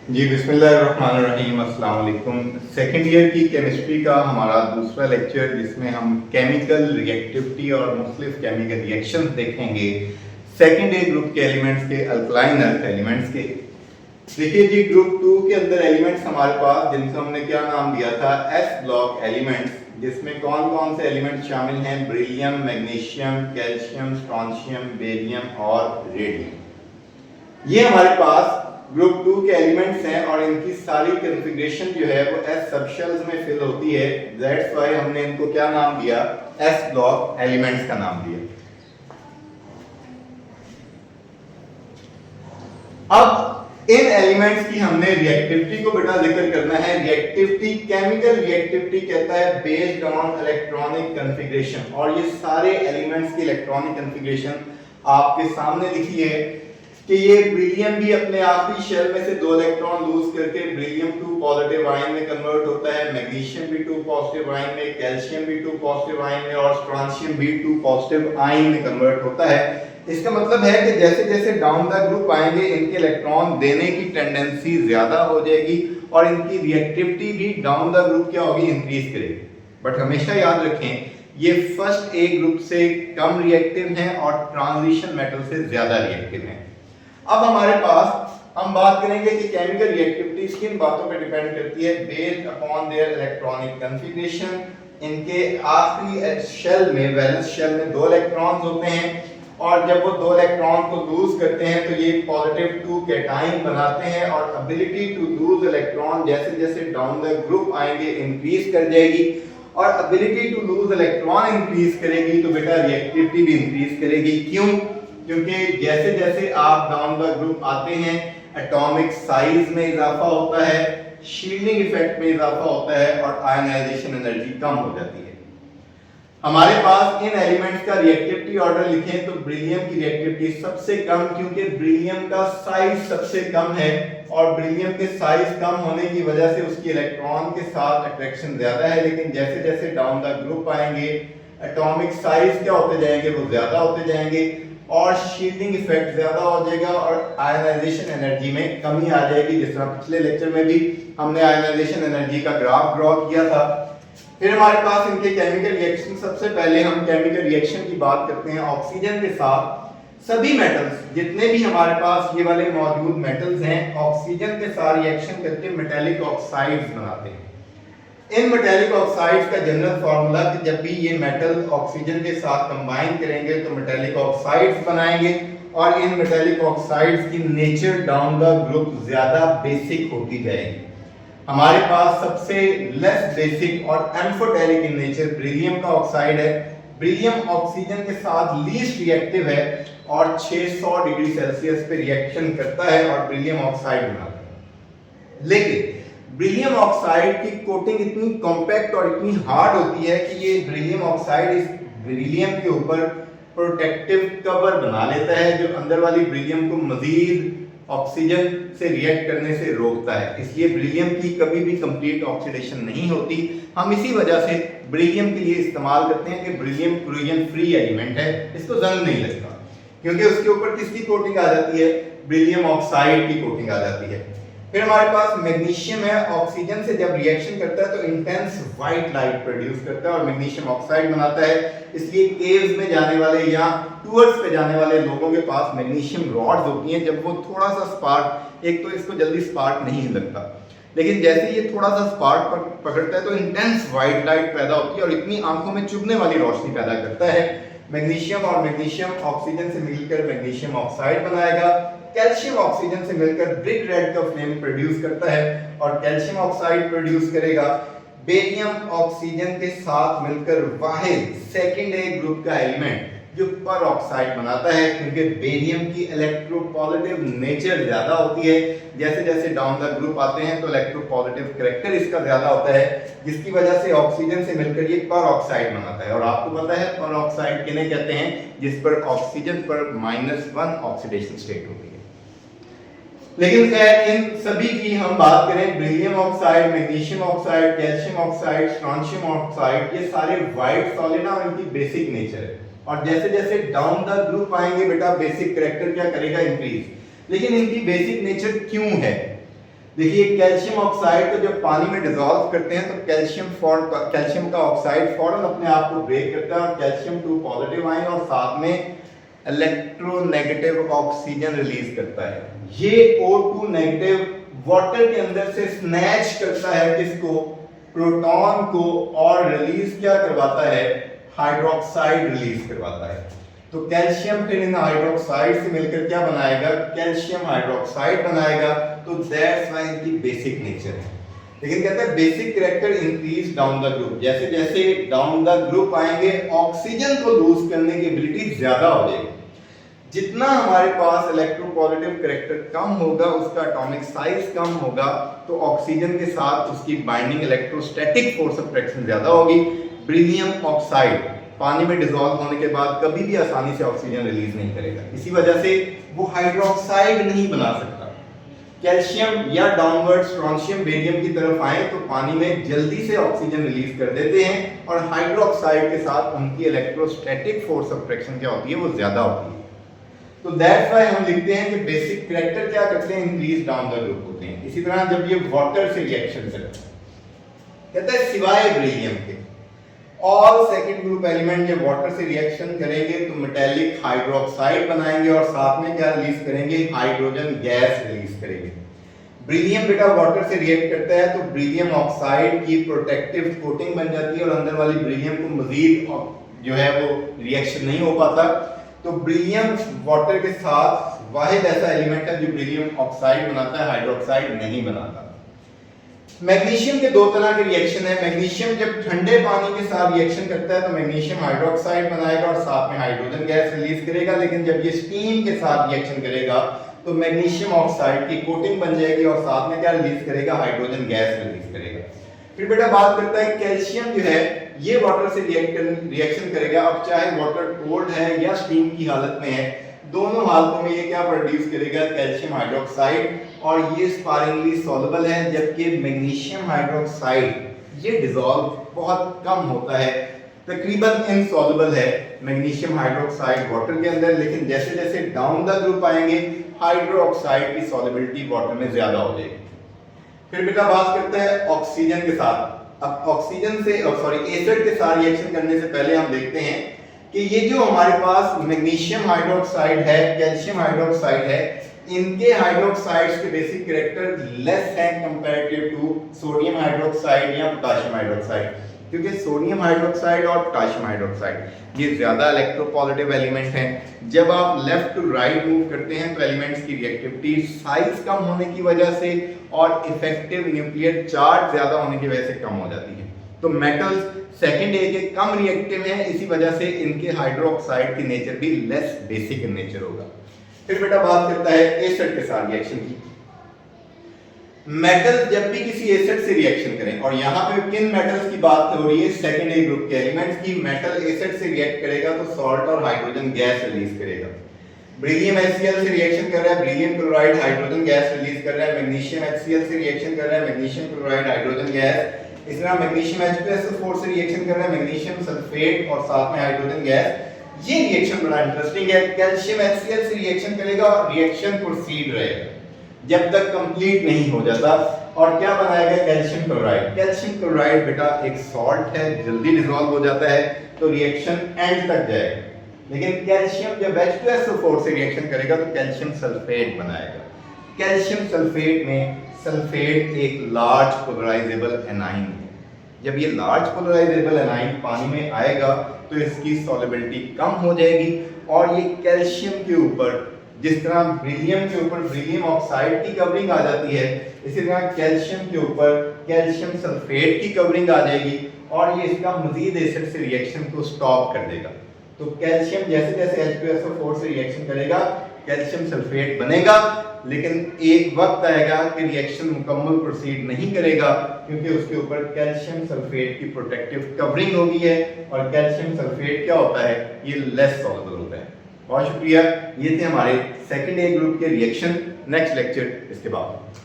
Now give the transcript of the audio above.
जी बिस्मिल्लाहिर्रहमानिर्रहीम अस्सलाम वालेकुम। सेकेंड ईयर की केमिस्ट्री का हमारा दूसरा लेक्चर जिसमें हम केमिकल रिएक्टिविटी और मुख्तलिफ केमिकल रिएक्शंस देखेंगे सेकेंड ए ग्रुप के एलिमेंट्स के, अल्कलाइन अर्थ एलिमेंट्स के। देखिए जी, ग्रुप टू के अंदर एलिमेंट्स हमारे पास जिनको हमने क्या नाम दिया था, एस ब्लॉक एलिमेंट्स, जिसमें कौन कौन से एलिमेंट्स शामिल हैं, beryllium, magnesium, calcium, strontium, barium और रेडियम। ये हमारे पास ग्रुप टू के एलिमेंट्स हैं और इनकी सारी कॉन्फ़िगरेशन जो है वो एस सबशेल्स में फिल होती है। दैट्स व्हाई हमने इनको क्या नाम दिया, एस ब्लॉक एलिमेंट्स का नाम दिया। अब इन एलिमेंट्स की हमने रिएक्टिविटी को बेटा जिक्र करना है। रिएक्टिविटी, केमिकल रिएक्टिविटी कहता है बेस्ड ऑन इलेक्ट्रॉनिक कॉन्फ़िगरेशन, और ये सारे एलिमेंट्स की इलेक्ट्रॉनिक कॉन्फ़िगरेशन आपके सामने लिखी है कि ये बेरिलियम भी अपने आखिरी शेल में से 2 इलेक्ट्रॉन लूज करके बेरिलियम 2 पॉजिटिव आयन में कन्वर्ट होता है, मैग्नीशियम भी 2 पॉजिटिव आयन में, कैल्शियम भी 2 पॉजिटिव आयन में और स्ट्रोंशियम भी 2 पॉजिटिव आयन में कन्वर्ट होता है। इसका मतलब है कि जैसे जैसे डाउन द ग्रुप आएंगे इनके इलेक्ट्रॉन देने की टेंडेंसी ज्यादा हो जाएगी और इनकी रिएक्टिविटी भी डाउन द ग्रुप क्या होगी, इंक्रीज करेगी। बट हमेशा याद रखें ये फर्स्ट ए ग्रुप से कम रिएक्टिव हैं और ट्रांजिशन मेटल से ज्यादा रिएक्टिव हैं। अब हमारे पास हम बात करेंगे कि केमिकल रिएक्टिविटी किन बातों पर डिपेंड करती है, based upon their electronic configuration. इनके आखिरी शेल में, वैलेंस शेल में 2 इलेक्ट्रॉन्स होते हैं और जब वो 2 इलेक्ट्रॉन को लूज करते हैं तो ये पॉजिटिव 2 कैटाइन बनाते हैं और एबिलिटी टू लूज इलेक्ट्रॉन जैसे जैसे डाउन द ग्रुप आएंगे इंक्रीज कर जाएगी, और ability to lose electron increase करेगी तो बेटा रिएक्टिविटी भी इंक्रीज करेगी। क्यों? क्योंकि जैसे जैसे आप डाउन द ग्रुप आते हैं एटॉमिक साइज में इजाफा होता है, शील्डिंग इफेक्ट में इजाफा होता है और आयनाइजेशन एनर्जी कम हो जाती है। हमारे पास इन एलिमेंट्स का रिएक्टिविटी ऑर्डर लिखें तो बेरिलियम की रिएक्टिविटी सबसे कम, क्योंकि बेरिलियम का साइज सबसे कम है और बेरिलियम के साइज कम होने की वजह से उसकी इलेक्ट्रॉन के साथ अट्रैक्शन ज्यादा है। लेकिन जैसे जैसे डाउन द ग्रुप आएंगे एटॉमिक साइज क्या होते जाएंगे, वो ज्यादा होते जाएंगे और शील्डिंग इफेक्ट ज्यादा हो जाएगा और आयनाइजेशन एनर्जी में कमी आ जाएगी। जिस तरह पिछले लेक्चर में भी हमने आयनाइजेशन एनर्जी का ग्राफ ड्रॉ किया था। फिर हमारे पास इनके केमिकल रिएक्शन, सबसे पहले हम केमिकल रिएक्शन की बात करते हैं। ऑक्सीजन के साथ सभी मेटल्स, जितने भी हमारे पास ये वाले मौजूद मेटल्स हैं, ऑक्सीजन के साथ रिएक्शन करके मेटेलिक ऑक्साइड्स बनाते हैं। इन मेटेलिक ऑक्साइड्स का जनरल फार्मूला कि जब भी ये मेटल ऑक्सीजन के साथ कंबाइन करेंगे तो मेटेलिक ऑक्साइड्स बनाएंगे और इन मेटेलिक ऑक्साइड्स की नेचर डाउन द ग्रुप ज्यादा बेसिक होती जाएगी। हमारे पास सबसे लेस बेसिक और एम्फोटेरिक इन नेचर बेरिलियम का ऑक्साइड है। बेरिलियम ऑक्सीजन के साथ लीस्ट रिएक्टिव है और 600 डिग्री सेल्सियस पे रिएक्शन करता है और बेरिलियम ऑक्साइड बनाता है। लेकिन बेरिलियम ऑक्साइड की कोटिंग इतनी कॉम्पैक्ट और इतनी हार्ड होती है कि ये बेरिलियम ऑक्साइड इस बेरिलियम के ऊपर प्रोटेक्टिव कवर बना लेता है जो अंदर वाली बेरिलियम को मजीद ऑक्सीजन से रिएक्ट करने से रोकता है। इसलिए बेरिलियम की कभी भी कंप्लीट ऑक्सीडेशन नहीं होती। हम इसी वजह से बेरिलियम के लिए इस्तेमाल करते हैं कि बेरिलियम कोरोजन फ्री एलिमेंट है, इसको जंग नहीं लगता, क्योंकि उसके ऊपर किसकी कोटिंग आ जाती है, बेरिलियम ऑक्साइड की कोटिंग आ जाती है। फिर हमारे पास मैग्नीशियम है, ऑक्सीजन से जब रिएक्शन करता है तो इंटेंस व्हाइट लाइट प्रोड्यूस करता है और मैग्नीशियम ऑक्साइड बनाता है। इसलिए केव्स में जाने वाले या टूर्स पे जाने वाले लोगों के पास मैग्नीशियम रॉड्स होती हैं। जब वो थोड़ा सा स्पार्क, एक तो इसको जल्दी स्पार्क नहीं लगता, लेकिन जैसे ये थोड़ा सा स्पार्क पकड़ता है तो इंटेंस व्हाइट लाइट पैदा होती है और इतनी आंखों में चुभने वाली रोशनी पैदा करता है। मैग्नीशियम और मैग्नीशियम ऑक्सीजन से मिलकर मैग्नीशियम ऑक्साइड बनाएगा। कैल्शियम ऑक्सीजन से मिलकर ब्रिक रेड का फ्लेम प्रोड्यूस करता है और कैल्शियम ऑक्साइड प्रोड्यूस करेगा। बेरियम ऑक्सीजन के साथ मिलकर वाहिद सेकेंड ए ग्रुप का एलिमेंट जो पर ऑक्साइड बनाता है, क्योंकि बेरियम की इलेक्ट्रोपॉजिटिव नेचर ज्यादा होती है। जैसे जैसे डाउन द ग्रुप आते हैं तो इलेक्ट्रोपॉजिटिव कैरेक्टर इसका ज्यादा होता है, जिसकी वजह से ऑक्सीजन से मिलकर ये पर ऑक्साइड बनाता है। और आपको पता है पर ऑक्साइड किन्हें कहते हैं, जिस पर ऑक्सीजन पर -1 ऑक्सीडेशन स्टेट होती है। लेकिन खैर इन सभी की हम बात करें, beryllium oxide, magnesium oxide, calcium oxide, strontium oxide, ये सारे व्हाइट सॉलिड और इनकी बेसिक नेचर है। और जैसे जैसे डाउन द ग्रुप आएंगे बेटा बेसिक कैरेक्टर क्या करेगा, इंक्रीज। लेकिन इनकी बेसिक नेचर क्यों है? देखिए कैल्शियम ऑक्साइड को जब पानी में डिसॉल्व करते हैं तो कैल्शियम का ऑक्साइड फौरन अपने आप को ब्रेक करता है और कैल्शियम 2 पॉजिटिव आयन और साथ में इलेक्ट्रोनेगेटिव ऑक्सीजन रिलीज करता है। ये O2 नेगेटिव वाटर के अंदर से स्नैच करता है किसको, प्रोटॉन को, और रिलीज क्या करवाता है, हाइड्रोक्साइड रिलीज करवाता है। तो कैल्शियम फिर इन हाइड्रोक्साइड से मिलकर क्या बनाएगा, कैल्शियम हाइड्रोक्साइड बनाएगा। तो दैट्स व्हाई इनकी बेसिक नेचर है। लेकिन कहता है basic character increase down the group, जैसे जैसे डाउन द ग्रुप आएंगे ऑक्सीजन को लूज करने की एबिलिटी ज्यादा हो जाएगी। जितना हमारे पास इलेक्ट्रोपॉजिटिव कैरेक्टर कम होगा उसका एटॉमिक साइज कम होगा, तो ऑक्सीजन के साथ उसकी binding electrostatic force of attraction ज्यादा होगी। बेरिलियम ऑक्साइड पानी में डिसॉल्व होने के बाद कभी भी आसानी से ऑक्सीजन रिलीज नहीं करेगा, इसी वजह से वो हाइड्रोक्साइड नहीं बना सकता। कैल्शियम या डाउनवर्ड स्ट्रोंशियम बेरियम की तरफ आए तो पानी में जल्दी से ऑक्सीजन रिलीज कर देते हैं और हाइड्रोक्साइड के साथ उनकी इलेक्ट्रोस्टैटिक फोर्स ऑफ अट्रैक्शन क्या होती है, वो ज्यादा होती है। तो दैट्स व्हाई हम लिखते हैं कि बेसिक कैरेक्टर क्या करते हैं, इंक्रीज डाउन द ग्रुप होते हैं। इसी तरह जब ये वाटर से रिएक्शन करते हैं, कहता है सिवाय बेरिलियम के ऑल सेकंड ग्रुप एलिमेंट जब वाटर से रिएक्शन करेंगे तो मेटालिक हाइड्रोक्साइड बनाएंगे और साथ में क्या रिलीज करेंगे, हाइड्रोजन गैस रिलीज करेंगे। बेरिलियम बेटा वाटर से रिएक्ट करता है तो बेरिलियम ऑक्साइड की प्रोटेक्टिव कोटिंग बन जाती है और अंदर वाली बेरिलियम को मजीद जो है वो रिएक्शन नहीं हो पाता। तो बेरिलियम वाटर के साथ वाहिद ऐसा एलिमेंट है जो बेरिलियम ऑक्साइड बनाता है, हाइड्रोक्साइड नहीं बनाता। मैग्नीशियम के दो तरह के रिएक्शन है। मैग्नीशियम जब ठंडे पानी के साथ रिएक्शन करता है तो मैग्नीशियम हाइड्रोक्साइड बनाएगा और साथ में हाइड्रोजन गैस रिलीज करेगा, लेकिन जब ये स्टीम के साथ रिएक्शन करेगा तो मैग्नीशियम ऑक्साइड की कोटिंग बन जाएगी और साथ में क्या रिलीज करेगा, हाइड्रोजन गैस रिलीज करेगा। फिर बेटा बात करता है कैल्शियम जो है ये वाटर से रिएक्शन करेगा, अब चाहे वाटर कोल्ड है या स्टीम की हालत में है, दोनों हालतों में ये क्या प्रोड्यूस करेगा, कैल्शियम हाइड्रोक्साइड, और ये स्पारिंगली सॉल्युबल है। जबकि मैग्नीशियम हाइड्रोक्साइड ये डिसॉल्व बहुत कम होता है, तकरीबन इनसॉल्युबल है मैग्नीशियम हाइड्रोक्साइड वाटर के अंदर, लेकिन जैसे जैसे डाउन द ग्रुप आएंगे हाइड्रोक्साइड की सॉल्युबिलिटी वाटर में ज्यादा हो जाएगी। फिर बेटा बात करते हैं ऑक्सीजन के साथ। अब ऑक्सीजन से एसिड के साथ रिएक्शन करने से पहले हम देखते हैं कि ये जो हमारे पास मैग्नीशियम हाइड्रोक्साइड है, कैल्शियम हाइड्रोक्साइड है, इनके हाइड्रोक्साइड्स के बेसिक कैरेक्टर लेस हैं कंपैरेटिव टू सोडियम हाइड्रोक्साइड या पोटेशियम हाइड्रोक्साइड, क्योंकि सोडियम हाइड्रोक्साइड और पोटेशियम हाइड्रोक्साइड ये ज्यादा इलेक्ट्रोपॉजिटिव एलिमेंट हैं। जब आप लेफ्ट टू राइट मूव करते हैं तो एलिमेंट्स की रिएक्टिविटी साइज कम होने की वजह से और इफेक्टिव न्यूक्लियर चार्ज ज्यादा होने की वजह से कम हो जाती है। तो मेटल्स सेकंड ए के कम रिएक्टिव हैं, इसी वजह से इनके हाइड्रोक्साइड की नेचर भी लेस बेसिक इन नेचर होगा। फिर बेटा बात करता है एसिड के साथ रिएक्शन की। मेटल जब भी किसी एसिड से रिएक्शन करें, और यहाँ पे किन मेटल्स की बात हो रही है, सेकंड ए ग्रुप के एलिमेंट्स की, मेटल एसिड से रिएक्ट करेगा तो सॉल्ट और हाइड्रोजन गैस रिलीज करेगा। बेरिलियम HCl से रिएक्शन कर रहा है, beryllium chloride hydrogen gas release कर रहा है। मैग्नीशियम HCl से रिएक्शन कर रहा है, मैग्नीशियम क्लोराइड हाइड्रोजन गैस। इस तरह मैग्नीशियम H2SO4 से रिएक्शन कर रहा है, मैग्नीशियम सल्फेट और साथ में हाइड्रोजन गैस। ये रिएक्शन बड़ा इंटरेस्टिंग है। कैल्शियम HCl से रिएक्शन करेगा और रिएक्शन प्रोसीड रहेगा जब तक कंप्लीट नहीं हो जाता, और क्या बनाएगा, कैल्शियम क्लोराइड। कैल्शियम क्लोराइड बेटा एक सॉल्ट है, जल्दी डिसॉल्व हो जाता है, तो रिएक्शन एंड तक जाएगा। लेकिन कैल्शियम जब H2SO4 से रिएक्शन करेगा तो कैल्शियम सल्फेट बनाएगा। कैल्शियम सल्फेट में सल्फेट एक लार्ज पोलराइजेबल एनाइन है। जब ये लार्ज पोलराइजेबल एनाइन पानी में आएगा तो इसकी सॉल्युबिलिटी कम हो जाएगी और ये कैल्शियम के ऊपर, जिस तरह बेरिलियम के ऊपर बेरिलियम ऑक्साइड की कवरिंग आ जाती है, इसी तरह कैल्शियम के ऊपर कैल्शियम सल्फेट की कवरिंग आ जाएगी और ये इसका मजीद एसिड से रिएक्शन को स्टॉप कर देगा। तो कैल्शियम जैसे जैसे H2SO4 से रिएक्शन करेगा कैल्शियम सल्फेट बनेगा, लेकिन एक वक्त आएगा कि रिएक्शन मुकम्मल प्रोसीड नहीं करेगा, क्योंकि उसके ऊपर कैल्शियम सल्फेट की प्रोटेक्टिव कवरिंग होगी है, और कैल्शियम सल्फेट क्या होता है, ये लेस सॉल्युबल होता है। बहुत शुक्रिया, ये थे हमारे सेकंड ए ग्रुप के रिएक्शन। नेक्स्ट लेक्चर इसके बाद।